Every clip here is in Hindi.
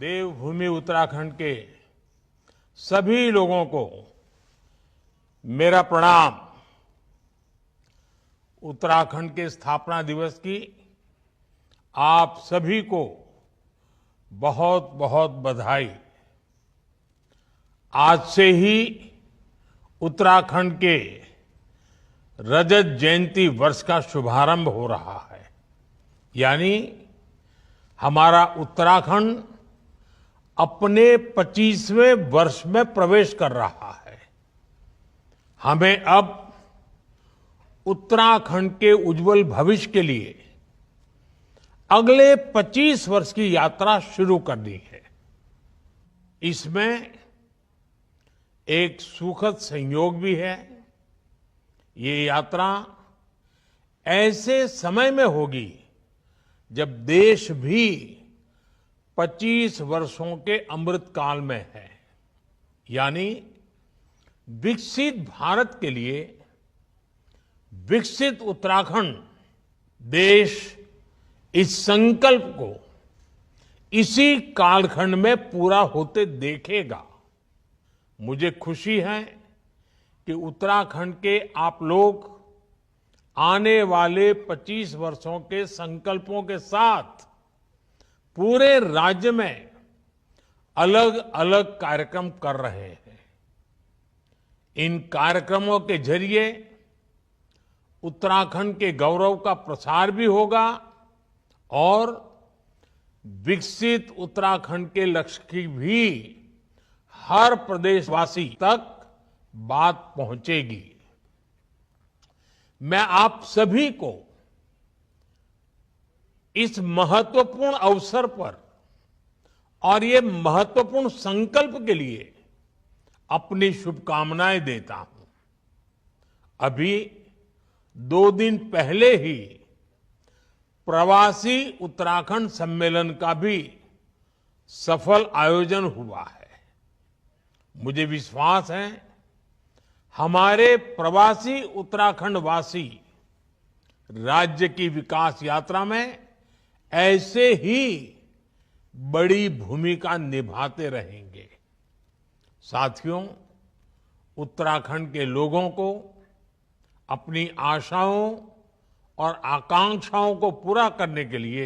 देवभूमि उत्तराखंड के सभी लोगों को मेरा प्रणाम। उत्तराखंड के स्थापना दिवस की आप सभी को बहुत बहुत बधाई। आज से ही उत्तराखंड के रजत जयंती वर्ष का शुभारंभ हो रहा है, यानी हमारा उत्तराखंड अपने 25वें वर्ष में प्रवेश कर रहा है। हमें अब उत्तराखंड के उज्जवल भविष्य के लिए अगले 25 वर्ष की यात्रा शुरू करनी है। इसमें एक सुखद संयोग भी है। ये यात्रा ऐसे समय में होगी जब देश भी 25 वर्षों के अमृत काल में है, यानी विकसित भारत के लिए विकसित उत्तराखंड। देश इस संकल्प को इसी कालखंड में पूरा होते देखेगा। मुझे खुशी है कि उत्तराखंड के आप लोग आने वाले 25 वर्षों के संकल्पों के साथ पूरे राज्य में अलग अलग कार्यक्रम कर रहे हैं। इन कार्यक्रमों के जरिए उत्तराखंड के गौरव का प्रसार भी होगा और विकसित उत्तराखंड के लक्ष्य की भी हर प्रदेशवासी तक बात पहुंचेगी। मैं आप सभी को इस महत्वपूर्ण अवसर पर और ये महत्वपूर्ण संकल्प के लिए अपनी शुभकामनाएं देता हूं। अभी 2 दिन पहले ही प्रवासी उत्तराखंड सम्मेलन का भी सफल आयोजन हुआ है। मुझे विश्वास है हमारे प्रवासी उत्तराखंड वासी राज्य की विकास यात्रा में ऐसे ही बड़ी भूमिका निभाते रहेंगे। साथियों, उत्तराखंड के लोगों को अपनी आशाओं और आकांक्षाओं को पूरा करने के लिए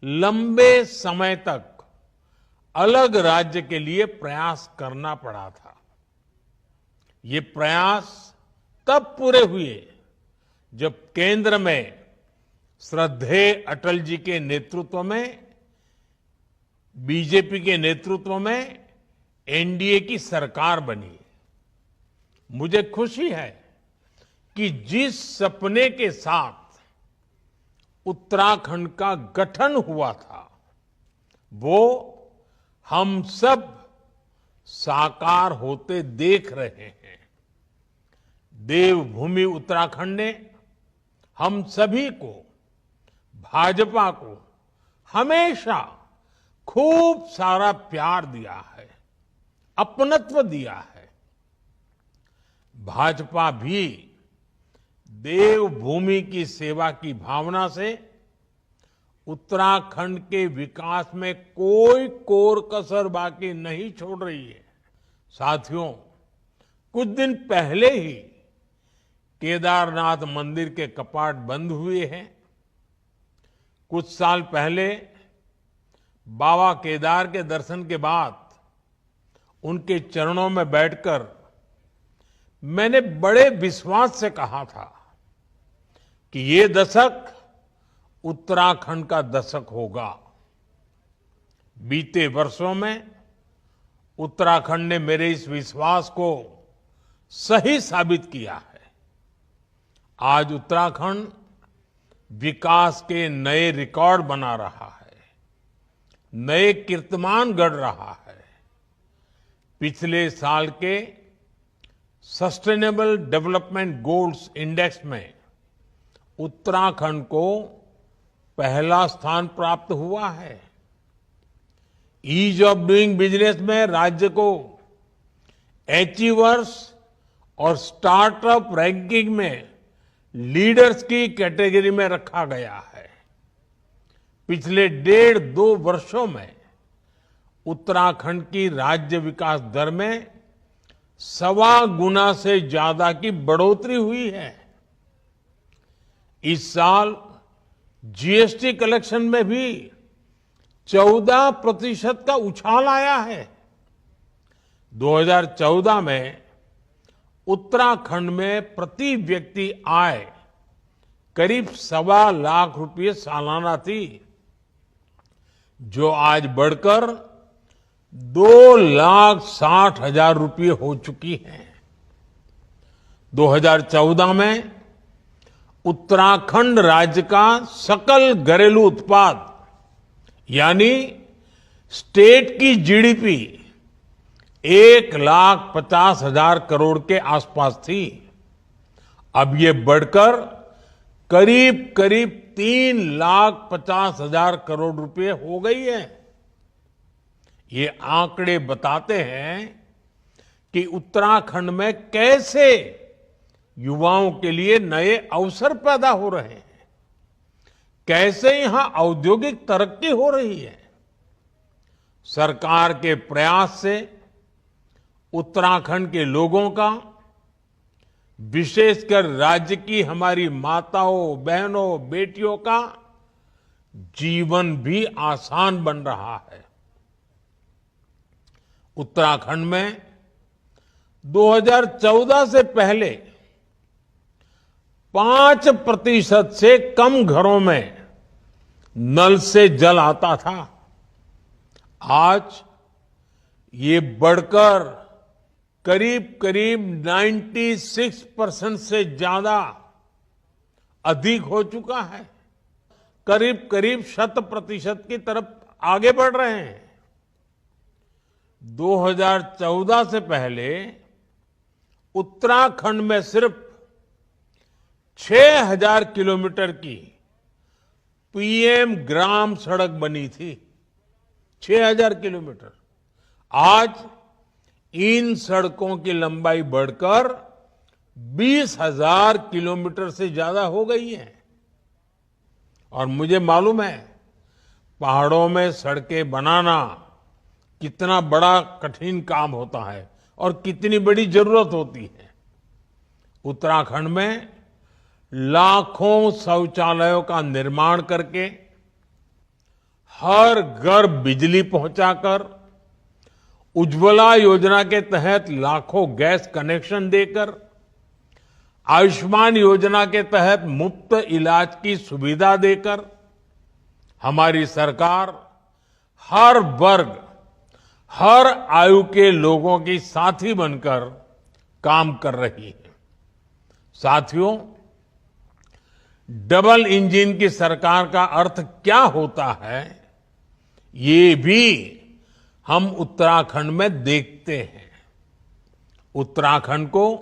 लंबे समय तक अलग राज्य के लिए प्रयास करना पड़ा था। ये प्रयास तब पूरे हुए जब केंद्र में श्रद्धेय अटल जी के नेतृत्व में, बीजेपी के नेतृत्व में एनडीए की सरकार बनी। मुझे खुशी है कि जिस सपने के साथ उत्तराखंड का गठन हुआ था वो हम सब साकार होते देख रहे हैं। देवभूमि उत्तराखंड ने हम सभी को, भाजपा को हमेशा खूब सारा प्यार दिया है, अपनत्व दिया है। भाजपा भी देवभूमि की सेवा की भावना से उत्तराखंड के विकास में कोई कोर कसर बाकी नहीं छोड़ रही है। साथियों, कुछ दिन पहले ही केदारनाथ मंदिर के कपाट बंद हुए हैं। कुछ साल पहले बाबा केदार के दर्शन के बाद उनके चरणों में बैठकर मैंने बड़े विश्वास से कहा था कि ये दशक उत्तराखंड का दशक होगा। बीते वर्षों में उत्तराखंड ने मेरे इस विश्वास को सही साबित किया है। आज उत्तराखंड विकास के नए रिकॉर्ड बना रहा है, नए कीर्तिमान गढ़ रहा है। पिछले साल के सस्टेनेबल डेवलपमेंट गोल्स इंडेक्स में उत्तराखंड को पहला स्थान प्राप्त हुआ है। ईज ऑफ डूइंग बिजनेस में राज्य को अचीवर्स और स्टार्टअप रैंकिंग में लीडर्स की कैटेगरी में रखा गया है। पिछले 1.5-2 वर्षों में उत्तराखंड की राज्य विकास दर में 1.25 गुना से ज्यादा की बढ़ोतरी हुई है। इस साल जीएसटी कलेक्शन में भी 14% का उछाल आया है। 2014 में उत्तराखंड में प्रति व्यक्ति आय करीब 1.25 रुपये सालाना थी, जो आज बढ़कर 2,60,000 रुपये हो चुकी है। 2014 में उत्तराखंड राज्य का सकल घरेलू उत्पाद यानी स्टेट की जीडीपी 1,50,000 करोड़ के आसपास थी। अब ये बढ़कर करीब करीब 3,50,000 करोड़ रुपए हो गई है। ये आंकड़े बताते हैं कि उत्तराखंड में कैसे युवाओं के लिए नए अवसर पैदा हो रहे हैं, कैसे यहां औद्योगिक तरक्की हो रही है। सरकार के प्रयास से उत्तराखंड के लोगों का, विशेषकर राज्य की हमारी माताओं, बहनों, बेटियों का जीवन भी आसान बन रहा है। उत्तराखंड में 2014 से पहले 5% से कम घरों में नल से जल आता था। आज ये बढ़कर करीब करीब 96% से ज्यादा अधिक हो चुका है। करीब करीब 100% की तरफ आगे बढ़ रहे हैं। 2014 से पहले उत्तराखंड में सिर्फ 6,000 किलोमीटर की पीएम ग्राम सड़क बनी थी। 6,000 किलोमीटर। आज इन सड़कों की लंबाई बढ़कर 20,000 किलोमीटर से ज्यादा हो गई है। और मुझे मालूम है पहाड़ों में सड़कें बनाना कितना बड़ा कठिन काम होता है और कितनी बड़ी जरूरत होती है। उत्तराखंड में लाखों शौचालयों का निर्माण करके, हर घर बिजली पहुंचाकर, उज्ज्वला योजना के तहत लाखों गैस कनेक्शन देकर, आयुष्मान योजना के तहत मुफ्त इलाज की सुविधा देकर हमारी सरकार हर वर्ग, हर आयु के लोगों की साथी बनकर काम कर रही है। साथियों, डबल इंजन की सरकार का अर्थ क्या होता है, ये भी हम उत्तराखंड में देखते हैं। उत्तराखंड को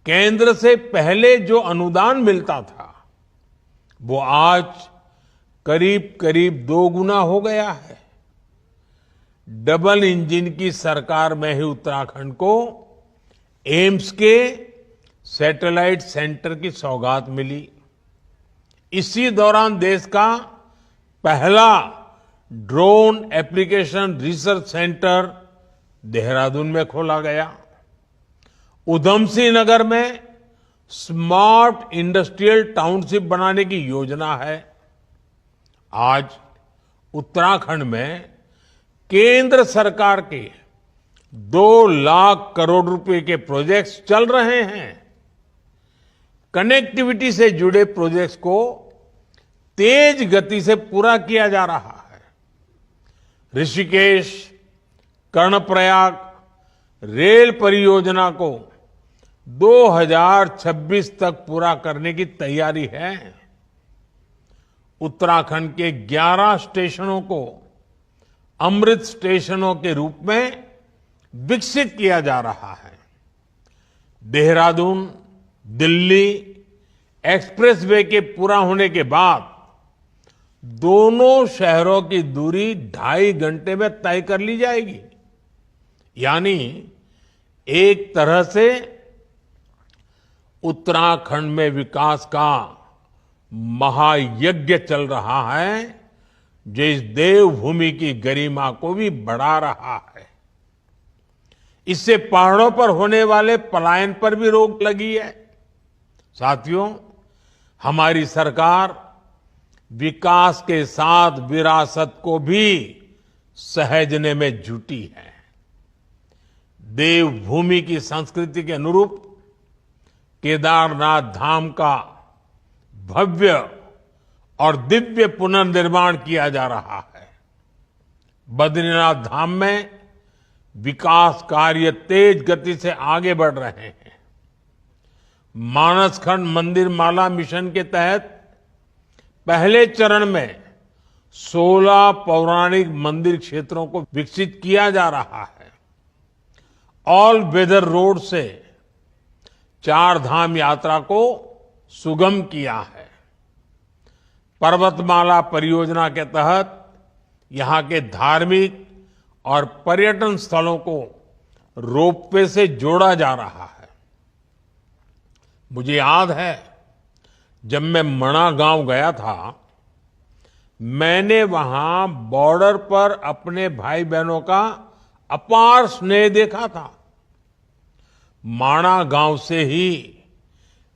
केंद्र से पहले जो अनुदान मिलता था, वो आज करीब करीब 2 गुना हो गया है। डबल इंजन की सरकार में ही उत्तराखंड को एम्स के सैटेलाइट सेंटर की सौगात मिली। इसी दौरान देश का पहला drone application research centre Dehradun में खोला गया। उधमसिंह नगर में स्मार्ट इंडस्ट्रियल टाउनशिप बनाने की योजना है। आज उत्तराखंड में केंद्र सरकार के 2 लाख करोड़ रुपए के प्रोजेक्ट्स चल रहे हैं। कनेक्टिविटी से जुड़े प्रोजेक्ट्स को तेज गति से पूरा किया जा रहा है। ऋषिकेश, कर्णप्रयाग रेल परियोजना को 2026 तक पूरा करने की तैयारी है। उत्तराखंड के 11 स्टेशनों को अमृत स्टेशनों के रूप में विकसित किया जा रहा है। देहरादून दिल्ली एक्सप्रेसवे के पूरा होने के बाद दोनों शहरों की दूरी 2.5 घंटे में तय कर ली जाएगी। यानी एक तरह से उत्तराखंड में विकास का महायज्ञ चल रहा है, जो इस देवभूमि की गरिमा को भी बढ़ा रहा है। इससे पहाड़ों पर होने वाले पलायन पर भी रोक लगी है। साथियों, हमारी सरकार विकास के साथ विरासत को भी सहेजने में जुटी है। देवभूमि की संस्कृति के अनुरूप केदारनाथ धाम का भव्य और दिव्य पुनर्निर्माण किया जा रहा है। बद्रीनाथ धाम में विकास कार्य तेज गति से आगे बढ़ रहे हैं। मानसखंड मंदिर माला मिशन के तहत पहले चरण में 16 पौराणिक मंदिर क्षेत्रों को विकसित किया जा रहा है। ऑल वेदर रोड से 4 धाम यात्रा को सुगम किया है। पर्वतमाला परियोजना के तहत यहां के धार्मिक और पर्यटन स्थलों को रोपवे से जोड़ा जा रहा है। मुझे याद है, जब मैं मणा गांव गया था, मैंने वहां बॉर्डर पर अपने भाई बहनों का अपार स्नेह देखा था। माणा गांव से ही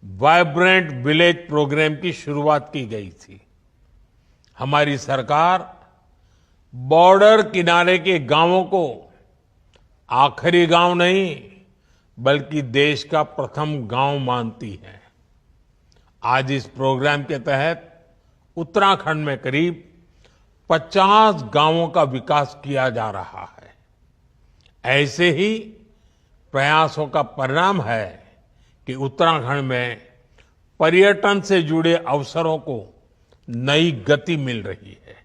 वाइब्रेंट विलेज प्रोग्राम की शुरुआत की गई थी। हमारी सरकार बॉर्डर किनारे के गांवों को आखिरी गांव नहीं, बल्कि देश का प्रथम गांव मानती है। आज इस प्रोग्राम के तहत उत्तराखंड में करीब 50 गांवों का विकास किया जा रहा है। ऐसे ही प्रयासों का परिणाम है कि उत्तराखंड में पर्यटन से जुड़े अवसरों को नई गति मिल रही है।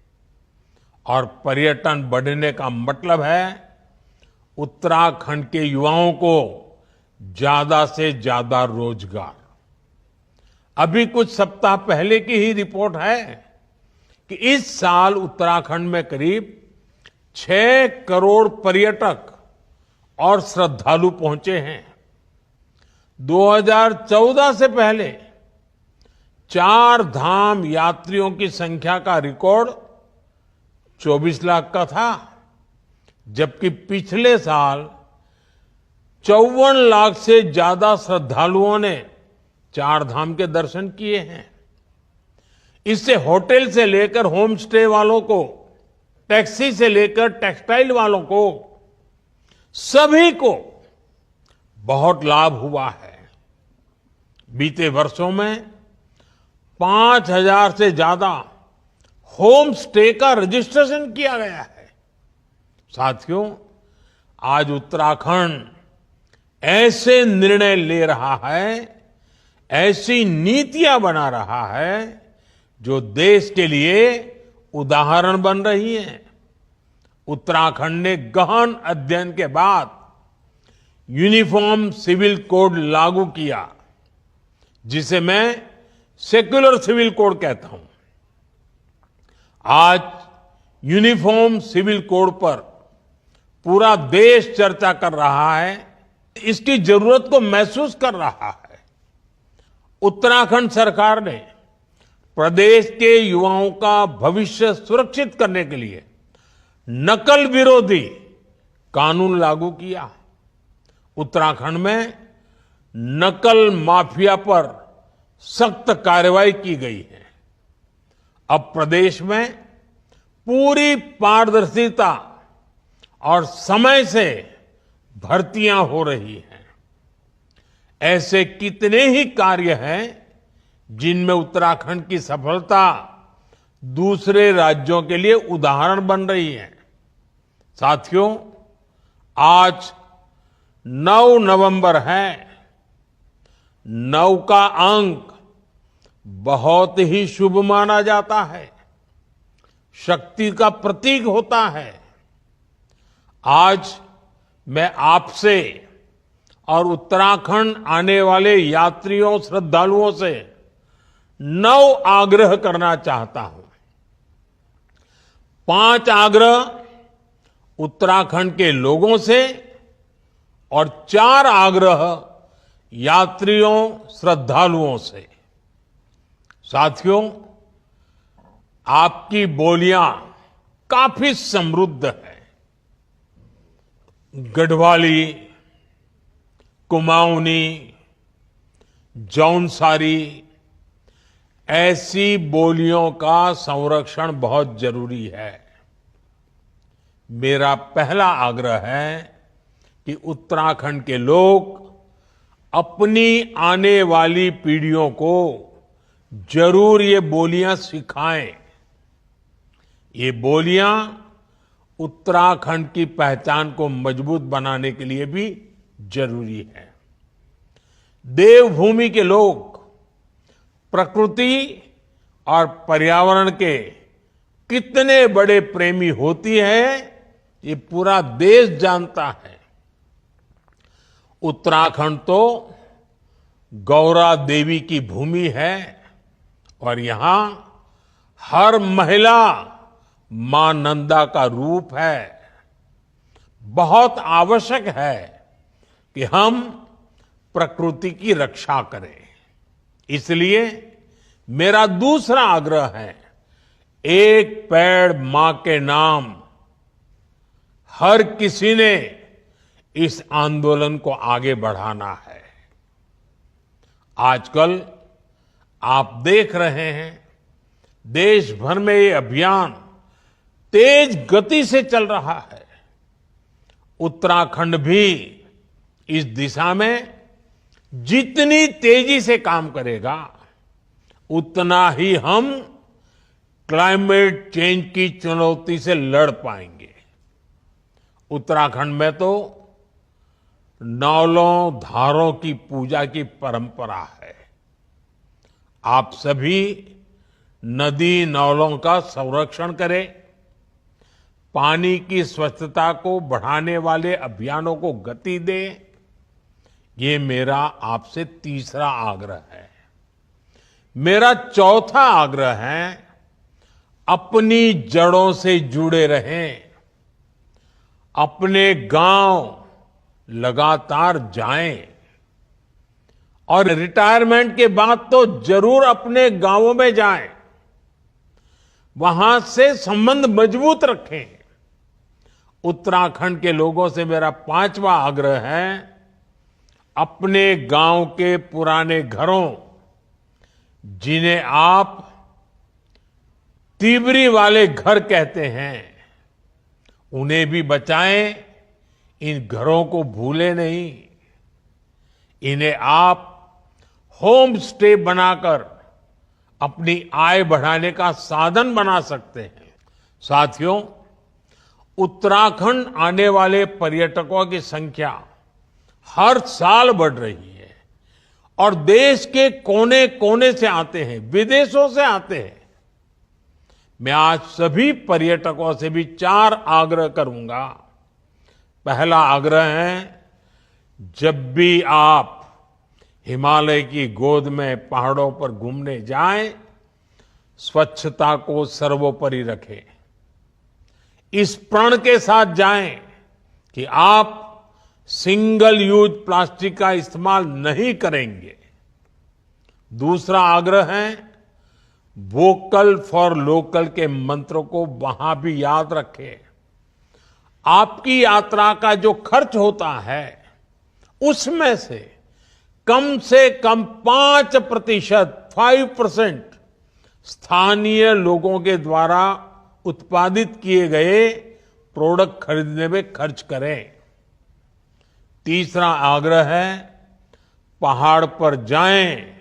और पर्यटन बढ़ने का मतलब है उत्तराखंड के युवाओं को ज्यादा से ज्यादा रोजगार। अभी कुछ सप्ताह पहले की ही रिपोर्ट है कि इस साल उत्तराखंड में करीब 6 करोड़ पर्यटक और श्रद्धालु पहुंचे हैं। 2014 से पहले 4 धाम यात्रियों की संख्या का रिकॉर्ड 24 लाख का था, जबकि पिछले साल 54 लाख से ज्यादा श्रद्धालुओं ने 4 धाम के दर्शन किए हैं। इससे होटल से लेकर होम स्टे वालों को, टैक्सी से लेकर टेक्सटाइल वालों को, सभी को बहुत लाभ हुआ है। बीते वर्षों में 5,000 से ज्यादा होम स्टे का रजिस्ट्रेशन किया गया है। साथियों, आज उत्तराखंड ऐसे निर्णय ले रहा है, ऐसी नीतियां बना रहा है जो देश के लिए उदाहरण बन रही हैं। उत्तराखंड ने गहन अध्ययन के बाद यूनिफॉर्म सिविल कोड लागू किया, जिसे मैं सेक्युलर सिविल कोड कहता हूं। आज यूनिफॉर्म सिविल कोड पर पूरा देश चर्चा कर रहा है, इसकी जरूरत को महसूस कर रहा है। उत्तराखंड सरकार ने प्रदेश के युवाओं का भविष्य सुरक्षित करने के लिए नकल विरोधी कानून लागू किया। उत्तराखंड में नकल माफिया पर सख्त कार्रवाई की गई है। अब प्रदेश में पूरी पारदर्शिता और समय से भर्तियां हो रही हैं। ऐसे कितने ही कार्य हैं जिनमें उत्तराखंड की सफलता दूसरे राज्यों के लिए उदाहरण बन रही है। साथियों, आज 9 नवंबर है। 9 का अंक बहुत ही शुभ माना जाता है, शक्ति का प्रतीक होता है। आज मैं आपसे और उत्तराखंड आने वाले यात्रियों, श्रद्धालुओं से 9 आग्रह करना चाहता हूं। 5 आग्रह उत्तराखंड के लोगों से और 4 आग्रह यात्रियों, श्रद्धालुओं से। साथियों, आपकी बोलियां काफी समृद्ध है। गढ़वाली, कुमाऊनी, जौनसारी ऐसी बोलियों का संरक्षण बहुत जरूरी है। मेरा पहला आग्रह है कि उत्तराखंड के लोग अपनी आने वाली पीढ़ियों को जरूर ये बोलियां सिखाएं। ये बोलियां उत्तराखंड की पहचान को मजबूत बनाने के लिए भी जरूरी है। देवभूमि के लोग प्रकृति और पर्यावरण के कितने बड़े प्रेमी होती है, ये पूरा देश जानता है। उत्तराखंड तो गौरा देवी की भूमि है और यहां हर महिला मां नंदा का रूप है। बहुत आवश्यक है कि हम प्रकृति की रक्षा करें। इसलिए मेरा दूसरा आग्रह है, एक पेड़ मां के नाम। हर किसी ने इस आंदोलन को आगे बढ़ाना है। आजकल आप देख रहे हैं, देश भर में ये अभियान तेज गति से चल रहा है। उत्तराखंड भी इस दिशा में जितनी तेजी से काम करेगा, उतना ही हम क्लाइमेट चेंज की चुनौती से लड़ पाएंगे। उत्तराखंड में तो नौलों धारों की पूजा की परंपरा है। आप सभी नदी नौलों का संरक्षण करें। पानी की स्वच्छता को बढ़ाने वाले अभियानों को गति दें। ये मेरा आपसे तीसरा आग्रह है। मेरा चौथा आग्रह है, अपनी जड़ों से जुड़े रहें। अपने गांव लगातार जाएं और रिटायरमेंट के बाद तो जरूर अपने गांवों में जाएं। वहां से संबंध मजबूत रखें। उत्तराखंड के लोगों से मेरा पांचवा आग्रह है, अपने गांव के पुराने घरों, जिन्हें आप तीवरी वाले घर कहते हैं, उन्हें भी बचाएं। इन घरों को भूले नहीं। इन्हें आप होम स्टे बनाकर अपनी आय बढ़ाने का साधन बना सकते हैं। साथियों, उत्तराखंड आने वाले पर्यटकों की संख्या हर साल बढ़ रही है और देश के कोने कोने से आते हैं, विदेशों से आते हैं। मैं आज सभी पर्यटकों से भी 4 आग्रह करूंगा। पहला आग्रह है, जब भी आप हिमालय की गोद में पहाड़ों पर घूमने जाएं, स्वच्छता को सर्वोपरि रखें। इस प्रण के साथ जाएं कि आप सिंगल यूज प्लास्टिक का इस्तेमाल नहीं करेंगे। दूसरा आग्रह है, वोकल फॉर लोकल के मंत्र को वहां भी याद रखें। आपकी यात्रा का जो खर्च होता है, उसमें से कम 5% स्थानीय लोगों के द्वारा उत्पादित किए गए प्रोडक्ट खरीदने में खर्च करें। तीसरा आग्रह है, पहाड़ पर जाएं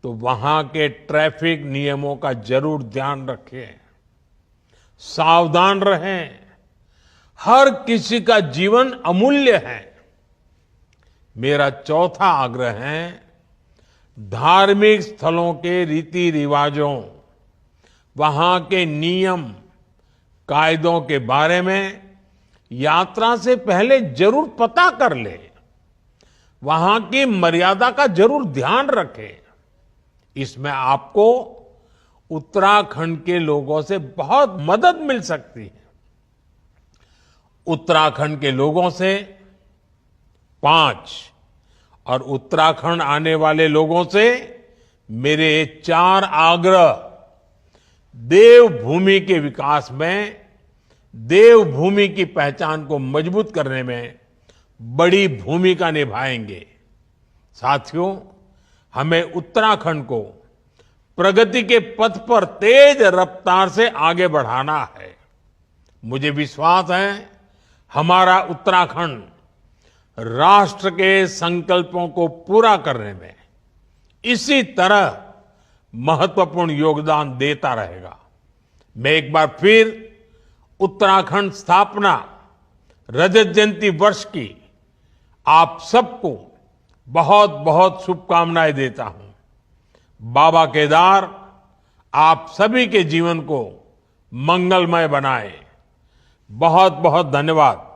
तो वहां के ट्रैफिक नियमों का जरूर ध्यान रखें। सावधान रहें। हर किसी का जीवन अमूल्य है। मेरा चौथा आग्रह है, धार्मिक स्थलों के रीति रिवाजों, वहां के नियम कायदों के बारे में यात्रा से पहले जरूर पता कर ले। वहां की मर्यादा का जरूर ध्यान रखें। इसमें आपको उत्तराखंड के लोगों से बहुत मदद मिल सकती है। उत्तराखंड के लोगों से 5 और उत्तराखंड आने वाले लोगों से मेरे 4 आग्रह देवभूमि के विकास में देवभूमि की पहचान को मजबूत करने में बड़ी भूमिका निभाएंगे। साथियों, हमें उत्तराखंड को प्रगति के पथ पर तेज रफ्तार से आगे बढ़ाना है। मुझे विश्वास है, हमारा उत्तराखंड राष्ट्र के संकल्पों को पूरा करने में इसी तरह महत्वपूर्ण योगदान देता रहेगा। मैं एक बार फिर उत्तराखंड स्थापना रजत जयंती वर्ष की आप सबको बहुत बहुत शुभकामनाएं देता हूं। बाबा केदार आप सभी के जीवन को मंगलमय बनाए। बहुत बहुत धन्यवाद।